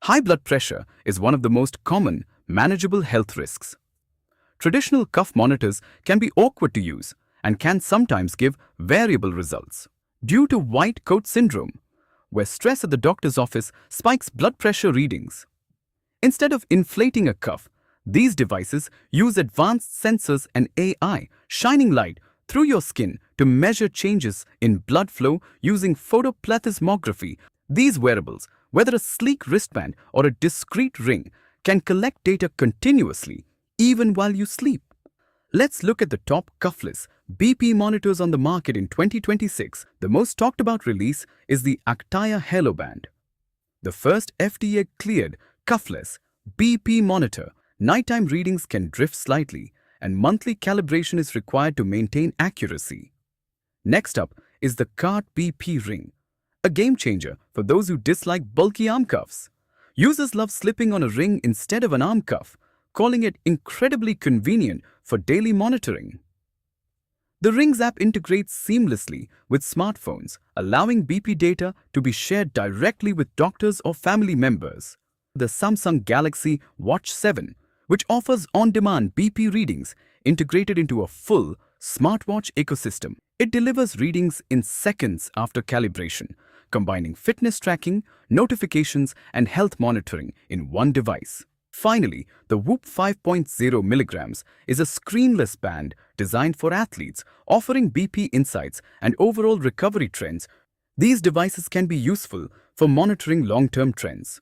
High blood pressure is one of the most common, manageable health risks. Traditional cuff monitors can be awkward to use and can sometimes give variable results. Due to white coat syndrome, where stress at the doctor's office spikes blood pressure readings. Instead of inflating a cuff, these devices use advanced sensors and AI shining light through your skin to measure changes in blood flow using photoplethysmography. These wearables, whether a sleek wristband or a discrete ring, can collect data continuously, even while you sleep. Let's look at the top cuffless BP monitors on the market in 2026. The most talked about release is the Actaya Halo Band. The first FDA-cleared cuffless BP monitor. Nighttime readings can drift slightly, and monthly calibration is required to maintain accuracy. Next up is the Cart BP Ring, a game changer for those who dislike bulky arm cuffs. Users love slipping on a ring instead of an arm cuff, calling it incredibly convenient for daily monitoring. The Rings app integrates seamlessly with smartphones, allowing BP data to be shared directly with doctors or family members. The Samsung Galaxy Watch 7, which offers on-demand BP readings integrated into a full smartwatch ecosystem. It delivers readings in seconds after calibration, combining fitness tracking, notifications, and health monitoring in one device. Finally, the Whoop 5.0 milligrams is a screenless band designed for athletes, offering BP insights and overall recovery trends. These devices can be useful for monitoring long-term trends,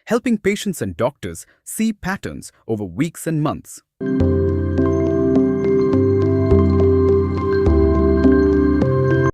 helping patients and doctors see patterns over weeks and months.